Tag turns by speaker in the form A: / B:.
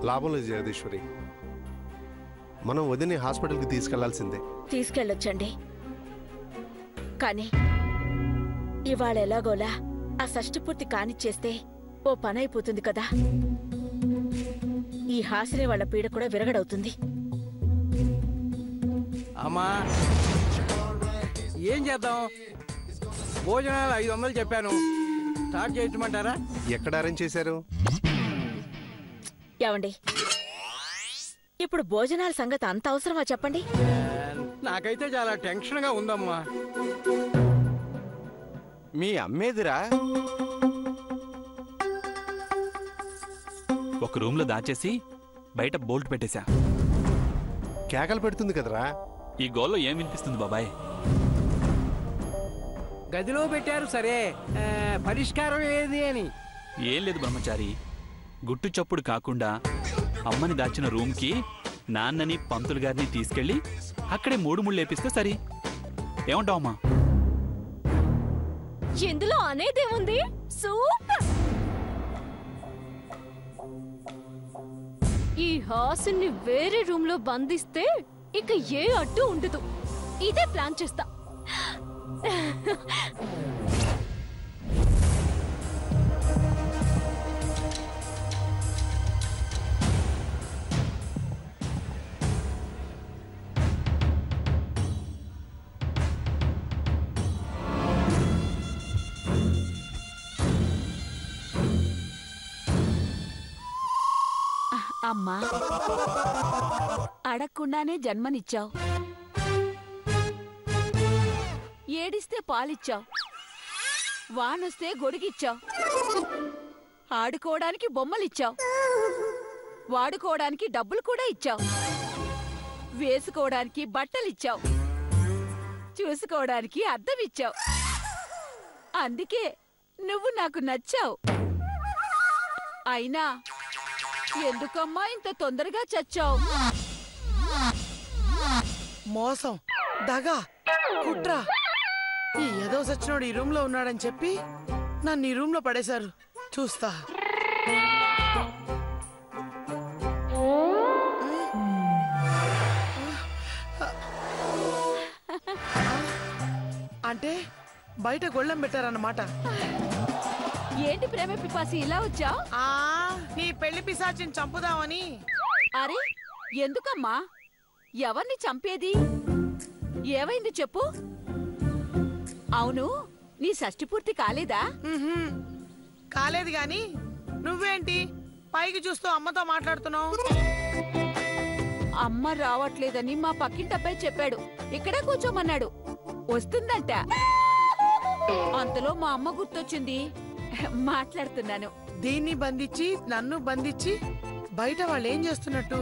A: లాభం లేదు జగదీశ్వరి. మనం వదిని హాస్పిటల్కి తీసుకెళ్లాల్సిందే.
B: తీసుకెళ్ళొచ్చండి, కానీ ఇవాళ ఎలాగోలా ఆ షష్ఠి పూర్తి కానిచ్చేస్తే ఓ పని అయిపోతుంది కదా. ఈ హాసిని వాళ్ళ పీడ కూడా విరగడవుతుంది.
C: అమ్మా ఏం చేద్దాం? భోజనాలు 500 చెప్పాను, స్టార్ట్ చేయమంటారా?
A: ఎక్కడ అరేంజ్ చేశారు?
B: ఏమండి, ఇప్పుడు భోజనాల సంగతి అంత అవసరమా చెప్పండి?
C: నాకైతే చాలా టెన్షన్ గా ఉందమ్మా.
D: మీ అమ్మేదిరా?
E: ఒక రూమ్ లో దాచేసి బయట బోల్ట్ పెట్టేశా.
A: కేకలు పెడుతుంది కదరా.
E: ఈ గోల్లో ఏం వినిపిస్తుంది బాబాయ్?
C: గదిలో పెట్టారు సరే, పరిష్కారం ఏది అని.
E: ఏం లేదు బ్రహ్మచారి, గుట్టు చప్పుడు కాకుండా అమ్మని దాచిన రూమ్కి నాన్నని పంతులు గారిని తీసుకెళ్ళి అక్కడే 3 ముళ్ళు లేపిస్తే సరి. ఏమంటావు అమ్మా?
B: ఇందులో అనేదేముంది? సూపర్!
F: ఈ హాసిని వేరే రూమ్ లో బంధిస్తే ఇక ఏ అడ్డు ఉండదు. ఇదే ప్లాన్ చేస్తా.
B: అమ్మా, అడగకుండానే జన్మనిచ్చావు, ఏడిస్తే పాలిచ్చావు, వానొస్తే గొడుగిచ్చావు, ఆడుకోవడానికి బొమ్మలిచ్చావు, వాడుకోవడానికి డబ్బులు కూడా ఇచ్చావు, వేసుకోవడానికి బట్టలిచ్చావు, చూసుకోవడానికి అద్దం ఇచ్చావు. అందుకే నువ్వు నాకు నచ్చావు. అయినా ఎందుకమ్మా ఇంత తొందరగా చచ్చావు?
G: మోసం, దగా, కుట్ర. ఈ ఏదో సచ్చినోడు ఈ రూమ్ లో ఉన్నాడని చెప్పి నన్ను ఈ రూమ్ లో పడేశారు. చూస్తా. అంటే బయట గొళ్ళెం పెట్టారన్నమాట.
B: ఏంటి ప్రేమ పిపాసి ఇలా వచ్చావు?
G: నీ పెళ్లి పిశాచిని చంపుదామని.
B: అరే ఎందుకమ్మా? ఎవరిని చంపేది? ఏమైంది చెప్పు. అవును, నీ షష్ఠి పూర్తి కాలేదా?
G: కాలేదు గాని నువ్వేంటి పైకి చూస్తూ అమ్మతో మాట్లాడుతున్నావు?
B: అమ్మ రావట్లేదని మా పక్కింటబ్బాయి చెప్పాడు. ఇక్కడే కూర్చోమన్నాడు. వస్తుందంట. అంతలో మా అమ్మ గుర్తొచ్చింది, మాట్లాడుతున్నాను.
G: దీన్ని బంధించి నన్ను బంధించి బయట వాళ్ళు ఏం చేస్తున్నట్టు?